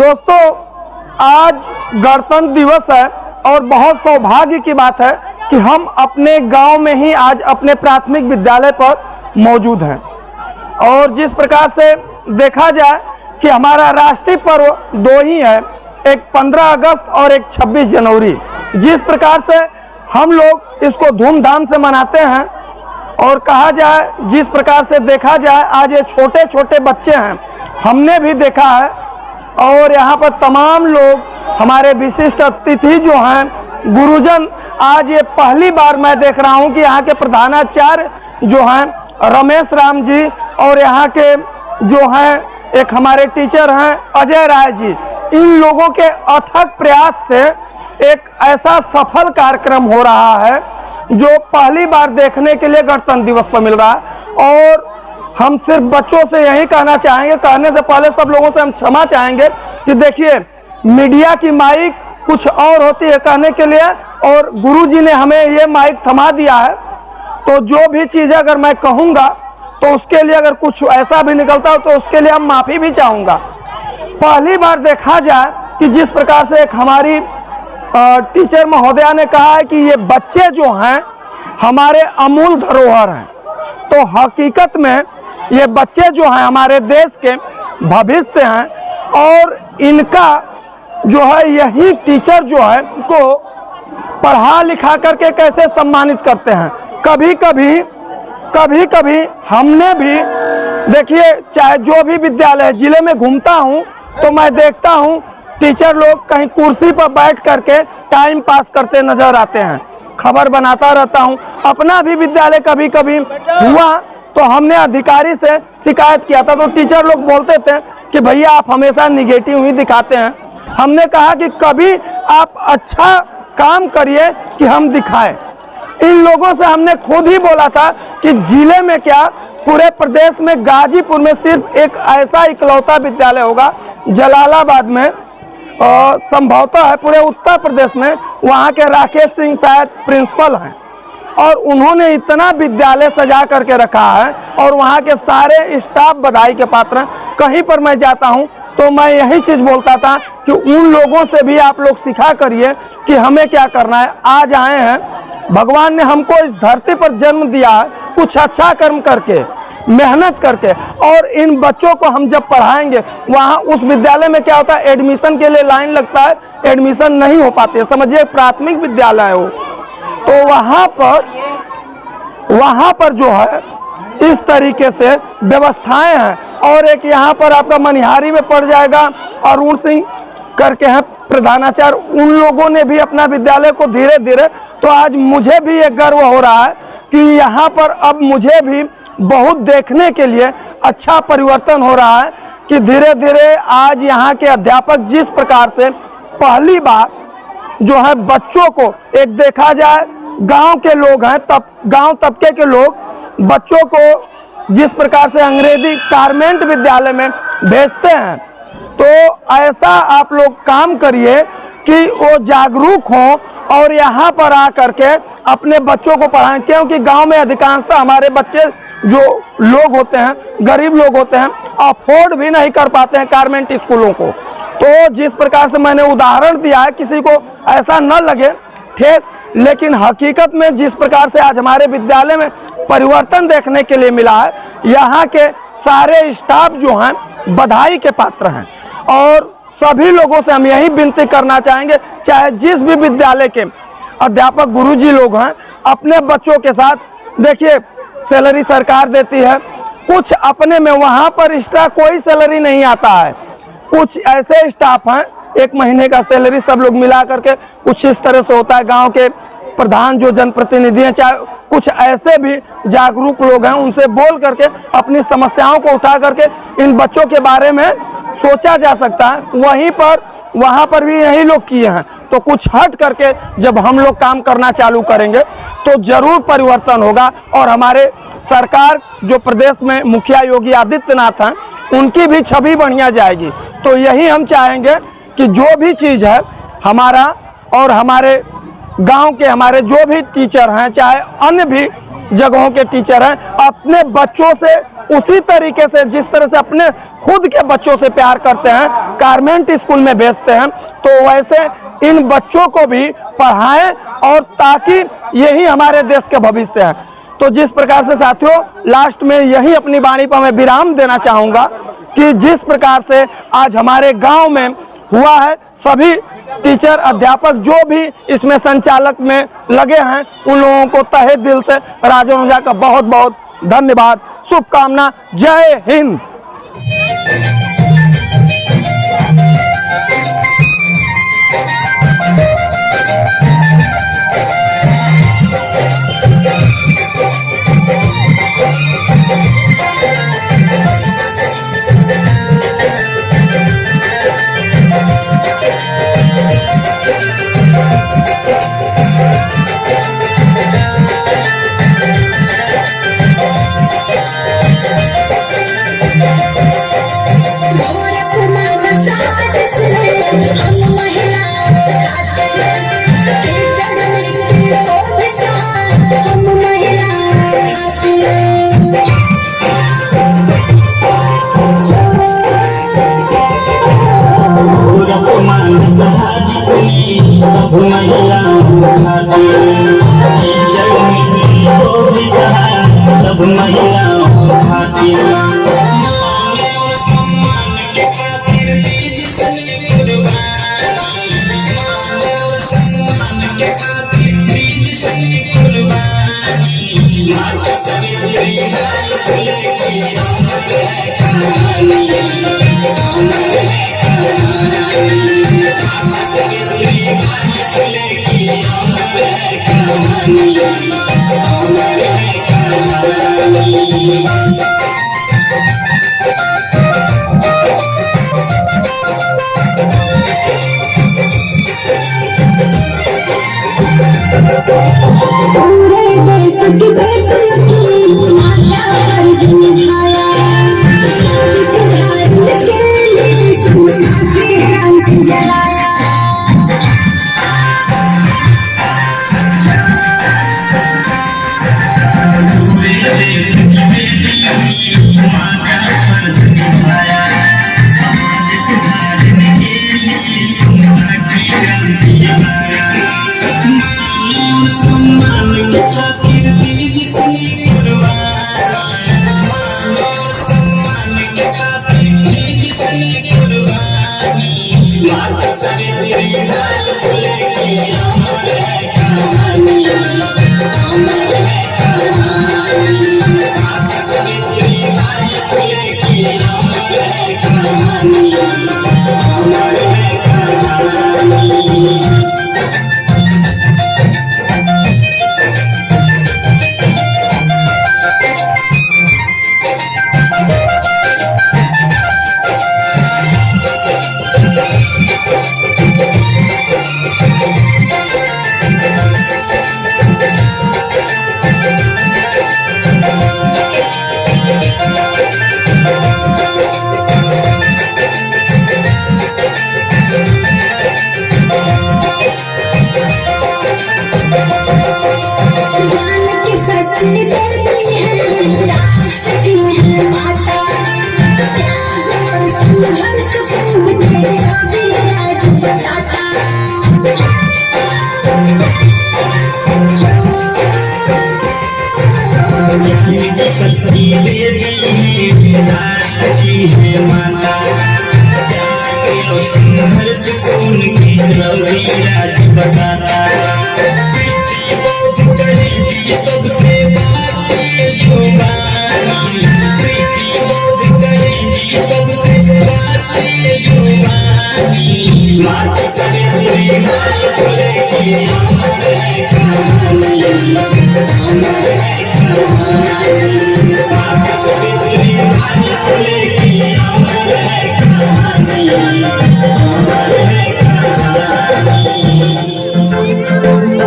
दोस्तों, आज गणतंत्र दिवस है और बहुत सौभाग्य की बात है कि हम अपने गांव में ही आज अपने प्राथमिक विद्यालय पर मौजूद हैं। और जिस प्रकार से देखा जाए कि हमारा राष्ट्रीय पर्व दो ही है, एक 15 अगस्त और एक 26 जनवरी। जिस प्रकार से हम लोग इसको धूमधाम से मनाते हैं और कहा जाए, जिस प्रकार से देखा जाए, आज ये छोटे छोटे बच्चे हैं, हमने भी देखा है। और यहाँ पर तमाम लोग हमारे विशिष्ट अतिथि जो हैं, गुरुजन, आज ये पहली बार मैं देख रहा हूँ कि यहाँ के प्रधानाचार्य जो हैं रमेश राम जी, और यहाँ के जो हैं एक हमारे टीचर हैं अजय राय जी, इन लोगों के अथक प्रयास से एक ऐसा सफल कार्यक्रम हो रहा है जो पहली बार देखने के लिए गणतंत्र दिवस पर मिल रहा है। और हम सिर्फ बच्चों से यही कहना चाहेंगे, कहने से पहले सब लोगों से हम क्षमा चाहेंगे कि देखिए, मीडिया की माइक कुछ और होती है कहने के लिए, और गुरुजी ने हमें ये माइक थमा दिया है। तो जो भी चीज़ अगर मैं कहूँगा तो उसके लिए अगर कुछ ऐसा भी निकलता हो तो उसके लिए हम माफ़ी भी चाहूँगा। पहली बार देखा जाए कि जिस प्रकार से एक हमारी टीचर महोदया ने कहा है कि ये बच्चे जो हैं हमारे अमूल धरोहर हैं, तो हकीकत में ये बच्चे जो हैं हमारे देश के भविष्य हैं। और इनका जो है यही टीचर जो है को पढ़ा लिखा करके कैसे सम्मानित करते हैं। कभी कभी हमने भी, देखिए, चाहे जो भी विद्यालय जिले में घूमता हूँ तो मैं देखता हूँ टीचर लोग कहीं कुर्सी पर बैठ करके टाइम पास करते नजर आते हैं। खबर बनाता रहता हूँ, अपना भी विद्यालय कभी कभी हुआ तो हमने अधिकारी से शिकायत किया था, तो टीचर लोग बोलते थे कि भैया आप हमेशा निगेटिव ही दिखाते हैं। हमने कहा कि कभी आप अच्छा काम करिए कि हम दिखाएं। इन लोगों से हमने खुद ही बोला था कि जिले में क्या, पूरे प्रदेश में गाजीपुर में सिर्फ एक ऐसा इकलौता विद्यालय होगा, जलालाबाद में, संभवतः है पूरे उत्तर प्रदेश में, वहाँ के राकेश सिंह शायद प्रिंसिपल हैं। और उन्होंने इतना विद्यालय सजा करके रखा है और वहाँ के सारे स्टाफ बधाई के पात्र हैं। कहीं पर मैं जाता हूँ तो मैं यही चीज़ बोलता था कि उन लोगों से भी आप लोग सीखा करिए कि हमें क्या करना है। आज आए हैं, भगवान ने हमको इस धरती पर जन्म दिया है कुछ अच्छा कर्म करके, मेहनत करके। और इन बच्चों को हम जब पढ़ाएंगे, वहाँ उस विद्यालय में क्या होता है, एडमिशन के लिए लाइन लगता है, एडमिशन नहीं हो पाती है, समझिए प्राथमिक विद्यालय है वो। तो वहाँ पर जो है इस तरीके से व्यवस्थाएं हैं। और एक यहाँ पर आपका मनिहारी में पड़ जाएगा, अरुण सिंह करके हैं प्रधानाचार्य, उन लोगों ने भी अपना विद्यालय को धीरे धीरे, तो आज मुझे भी एक गर्व हो रहा है कि यहाँ पर अब मुझे भी बहुत देखने के लिए अच्छा परिवर्तन हो रहा है कि धीरे धीरे आज यहाँ के अध्यापक जिस प्रकार से पहली बार जो है बच्चों को, एक देखा जाए गांव के लोग हैं, गांव तबके के लोग बच्चों को जिस प्रकार से अंग्रेजी गारमेंट विद्यालय में भेजते हैं, तो ऐसा आप लोग काम करिए कि वो जागरूक हों और यहाँ पर आ करके अपने बच्चों को पढ़ाएं। क्योंकि गांव में अधिकांशतः हमारे बच्चे जो लोग होते हैं, गरीब लोग होते हैं, अफोर्ड भी नहीं कर पाते हैं गारमेंट स्कूलों को। तो जिस प्रकार से मैंने उदाहरण दिया है, किसी को ऐसा न लगे ठेस, लेकिन हकीकत में जिस प्रकार से आज हमारे विद्यालय में परिवर्तन देखने के लिए मिला है, यहाँ के सारे स्टाफ जो हैं बधाई के पात्र हैं। और सभी लोगों से हम यही विनती करना चाहेंगे, चाहे जिस भी विद्यालय के अध्यापक गुरुजी लोग हैं, अपने बच्चों के साथ, देखिए सैलरी सरकार देती है, कुछ अपने में वहाँ पर एक्स्ट्रा कोई सैलरी नहीं आता है। कुछ ऐसे स्टाफ हैं, एक महीने का सैलरी सब लोग मिला करके कुछ इस तरह से होता है। गांव के प्रधान जो जनप्रतिनिधि हैं, चाहे कुछ ऐसे भी जागरूक लोग हैं, उनसे बोल करके अपनी समस्याओं को उठा करके इन बच्चों के बारे में सोचा जा सकता है। वहाँ पर भी यही लोग किए हैं। तो कुछ हट करके जब हम लोग काम करना चालू करेंगे तो जरूर परिवर्तन होगा। और हमारे सरकार जो प्रदेश में मुखिया योगी आदित्यनाथ हैं, उनकी भी छवि बढ़िया जाएगी। तो यही हम चाहेंगे कि जो भी चीज़ है हमारा और हमारे गांव के हमारे जो भी टीचर हैं, चाहे अन्य भी जगहों के टीचर हैं, अपने बच्चों से उसी तरीके से जिस तरह से अपने खुद के बच्चों से प्यार करते हैं, गारमेंट स्कूल में भेजते हैं, तो वैसे इन बच्चों को भी पढ़ाएं, और ताकि यही हमारे देश के भविष्य है। तो जिस प्रकार से साथियों, लास्ट में यही अपनी वाणी पर मैं विराम देना चाहूँगा कि जिस प्रकार से आज हमारे गांव में हुआ है, सभी टीचर अध्यापक जो भी इसमें संचालक में लगे हैं, उन लोगों को तहे दिल से राजन ओझा का बहुत बहुत धन्यवाद, शुभकामना। जय हिंद।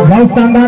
बहुत शानदार।